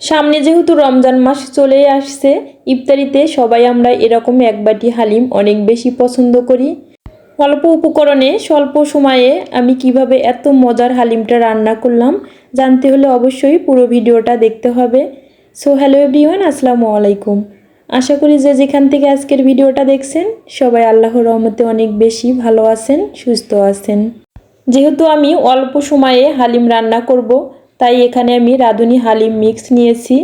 সামনে যেহেতু রমজান মাস চলেই আসছে, ইফতারিতে সবাই আমরা এরকম এক বাটি হালিম অনেক বেশি পছন্দ করি। অল্প উপকরণে স্বল্প সময়ে আমি কিভাবে এত মজার হালিমটা রান্না করলাম জানতে হলে অবশ্যই পুরো ভিডিওটা দেখতে হবে। সো হ্যালো এভরিওয়ান, আসসালামু আলাইকুম। আশা করি যে যেখান থেকে আজকের ভিডিওটা দেখছেন সবাই আল্লাহর রহমতে অনেক বেশি ভালো আছেন, সুস্থ আছেন। যেহেতু আমি অল্প সময়ে হালিম রান্না করব, তাই এখানে আমি রাঁধুনি হালিম মিক্স নিয়েছি।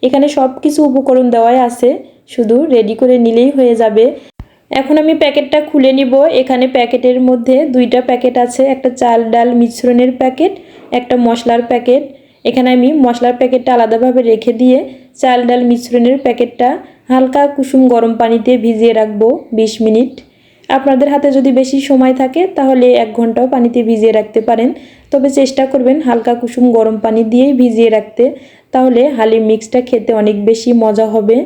এখানে সব কিছু উপকরণ দেওয়াই আছে, শুধু রেডি করে নিলেই হয়ে যাবে। এখন আমি প্যাকেটটা খুলে নিব। এখানে প্যাকেটের মধ্যে দুইটা প্যাকেট আছে, একটা চাল ডাল মিশ্রণের প্যাকেট, একটা মশলার প্যাকেট। এখানে আমি মশলার প্যাকেটটা আলাদাভাবে রেখে দিয়ে চাল ডাল মিশ্রণের প্যাকেটটা হালকা কুসুম গরম পানিতে ভিজিয়ে রাখবো 20 মিনিট। আপনাদের হাতে যদি বেশি সময় থাকে তাহলে 1 ঘন্টাও পানিতে ভিজিয়ে রাখতে পারেন, তবে চেষ্টা করবেন হালকা কুসুম গরম পানি দিয়েই ভিজিয়ে রাখতে, তাহলে হালিম মিক্সটা খেতে অনেক বেশি মজা হবে।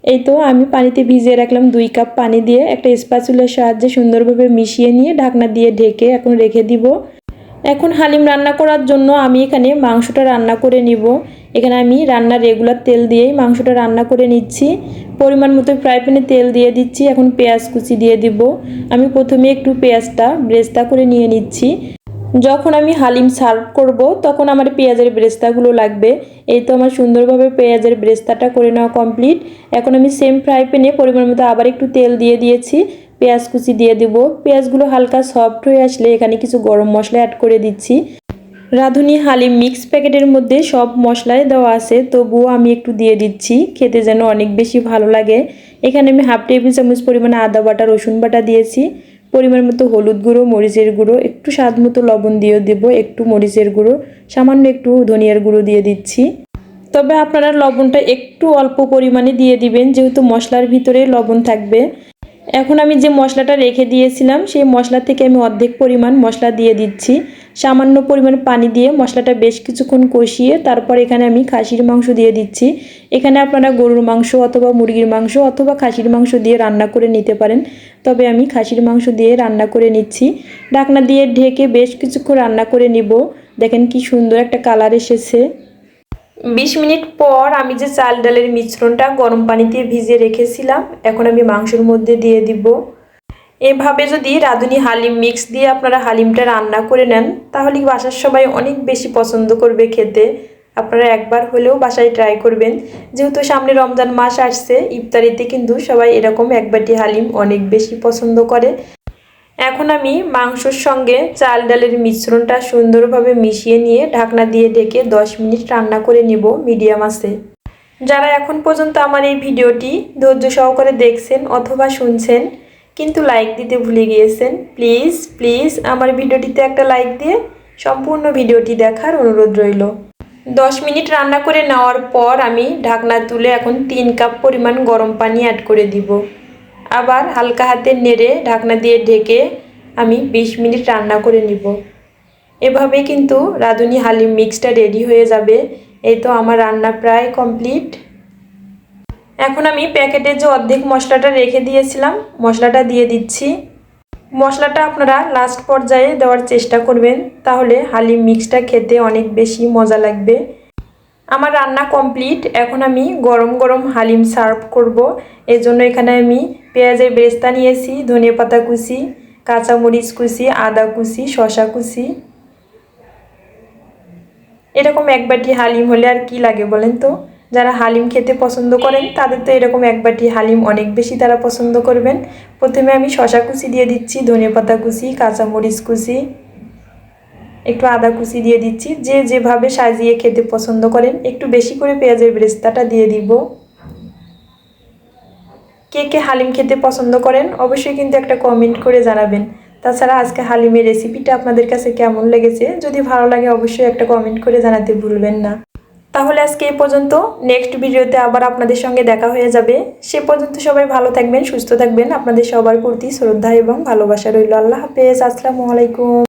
এই তো আমি পানিতে ভিজিয়ে রাখলাম 2 কাপ পানি দিয়ে, একটা স্প্যাচুলার সাহায্যে সুন্দরভাবে মিশিয়ে নিয়ে ঢাকনা দিয়ে ঢেকে এখন রেখে দিব। এখন হালিম রান্না করার জন্য আমি এখানে মাংসটা রান্না করে নিব। এখানে আমি রান্নার রেগুলার তেল দিয়েই মাংসটা রান্না করে নিচ্ছি। পরিমাণ মতো ফ্রাই প্যানে তেল দিয়ে দিচ্ছি। এখন পেঁয়াজ কুচি দিয়ে দিব। আমি প্রথমে একটু পেঁয়াজটা ব্রেস্তা করে নিয়ে নিচ্ছি। যখন আমি হালিম সার্ভ করব তখন আমার পেঁয়াজের ব্রেস্তাগুলো লাগবে। এই তো আমার সুন্দরভাবে পেঁয়াজের ব্রেস্তাটা করে নেওয়া কমপ্লিট। এখন আমি সেম ফ্রাই প্যানে পরিমাণ মতো আবার একটু তেল দিয়ে দিয়েছি। পেঁয়াজ কুচি দিয়ে দিব। পেঁয়াজগুলো হালকা সফট হয়ে আসলে এখানে কিছু গরম মশলা অ্যাড করে দিচ্ছি। রাঁধুনি হালিম মিক্স প্যাকেটের মধ্যে সব মশলাই দেওয়া আছে, তবুও আমি একটু দিয়ে দিচ্ছি, খেতে যেন অনেক বেশি ভালো লাগে। এখানে আমি হাফ টেবিল চামচ পরিমাণে আদা বাটা রসুন বাটা দিয়েছি। পরিমাণ মতো হলুদ গুঁড়ো, মরিচের গুঁড়ো, একটু স্বাদ মতো লবণ দিয়ে দেবো, একটু মরিচের গুঁড়ো, সামান্য একটু ধনিয়ার গুঁড়ো দিয়ে দিচ্ছি। তবে আপনারা লবণটা একটু অল্প পরিমাণে দিয়ে দিবেন, যেহেতু মশলার ভিতরে লবণ থাকবে। এখন আমি যে মশলাটা রেখে দিয়েছিলাম সেই মশলা থেকে আমি অর্ধেক পরিমাণ মশলা দিয়ে দিচ্ছি। সামান্য পরিমাণ পানি দিয়ে মশলাটা বেশ কিছুক্ষণ কষিয়ে তারপর এখানে আমি খাসির মাংস দিয়ে দিচ্ছি। এখানে আপনারা গরুর মাংস অথবা মুরগির মাংস অথবা খাসির মাংস দিয়ে রান্না করে নিতে পারেন, তবে আমি খাসির মাংস দিয়ে রান্না করে নিচ্ছি। ঢাকনা দিয়ে ঢেকে বেশ কিছুক্ষণ রান্না করে নিব। দেখেন কি সুন্দর একটা কালার এসেছে। 20 মিনিট পর আমি যে চাল ডালের মিশ্রণটা গরম পানিতে ভিজিয়ে রেখেছিলাম এখন আমি মাংসের মধ্যে দিয়ে দিব। এভাবে যদি রাঁধুনি হালিম মিক্স দিয়ে আপনারা হালিমটা রান্না করে নেন তাহলে বাসার সবাই অনেক বেশি পছন্দ করবে খেতে। আপনারা একবার হলেও বাসায় ট্রাই করবেন, যেহেতু সামনে রমজান মাস আসছে, ইফতারিতে কিন্তু সবাই এরকম এক বাটি হালিম অনেক বেশি পছন্দ করে। এখন আমি মাংসর সঙ্গে চাল ডালের মিশ্রণটা সুন্দরভাবে মিশিয়ে নিয়ে ঢাকনা দিয়ে ঢেকে 10 মিনিট রান্না করে নিব মিডিয়াম আঁচে। যারা এখন পর্যন্ত আমার এই ভিডিওটি ধৈর্য সহকারে দেখছেন অথবা শুনছেন কিন্তু লাইক দিতে ভুলে গিয়েছেন, প্লিজ প্লিজ আমার ভিডিওটিতে একটা লাইক দিয়ে সম্পূর্ণ ভিডিওটি দেখার অনুরোধ রইল। 10 মিনিট রান্না করে নেওয়ার পর আমি ঢাকনা তুলে এখন 3 কাপ পরিমাণ গরম পানি অ্যাড করে দিব। আবার হালকা হাতে নেড়ে ঢাকনা দিয়ে ঢেকে আমি 20 মিনিট রান্না করে নিব। এভাবে কিন্তু রাঁধুনি হালিম মিক্সটা রেডি হয়ে যাবে। এই তো আমার রান্না প্রায় কমপ্লিট। এখন আমি প্যাকেটে যে অর্ধেক মশলাটা রেখে দিয়েছিলাম মশলাটা দিয়ে দিচ্ছি। মশলাটা আপনারা লাস্ট পর্যায়ে দেওয়ার চেষ্টা করবেন, তাহলে হালিম মিক্সটা খেতে অনেক বেশি মজা লাগবে। আমার রান্না কমপ্লিট। এখন আমি গরম গরম হালিম সার্ভ করব। এর জন্য এখানে আমি পেঁয়াজের বেরেস্তা নিয়েছি, ধনেপাতা কুচি, কাঁচামরিচ কুচি, আদা কুচি, শসা কুচি। এরকম এক বাটি হালিম হলে আর কি লাগে বলেন তো? যারা হালিম খেতে পছন্দ করেন তাদের তো এরকম এক বাটি হালিম অনেক বেশি তারা পছন্দ করবেন। প্রথমে আমি শসা কুচি দিয়ে দিচ্ছি, ধনেপাতা কুচি, কাঁচামরিচ কুচি, একটু আদা কুচি দিয়ে দিচ্ছি। যে যেভাবে সাজিয়ে খেতে পছন্দ করেন একটু বেশি করে পেঁয়াজের বেরেস্তাটা দিয়ে দিব। কে কে হালিম খেতে পছন্দ করেন অবশ্যই কিন্তু একটা কমেন্ট করে জানাবেন। তাছাড়া আজকে হালিমের রেসিপিটা আপনাদের কাছে কেমন লেগেছে যদি ভালো লাগে অবশ্যই একটা কমেন্ট করে জানাতে ভুলবেন না। তাহলে আজকে এই পর্যন্ত, নেক্সট ভিডিওতে আবার আপনাদের সঙ্গে দেখা হয়ে যাবে। সে পর্যন্ত সবাই ভালো থাকবেন, সুস্থ থাকবেন। আপনাদের সবার প্রতি শ্রদ্ধা এবং ভালোবাসা রইল। আল্লাহ হাফেজ, আসসালামু আলাইকুম।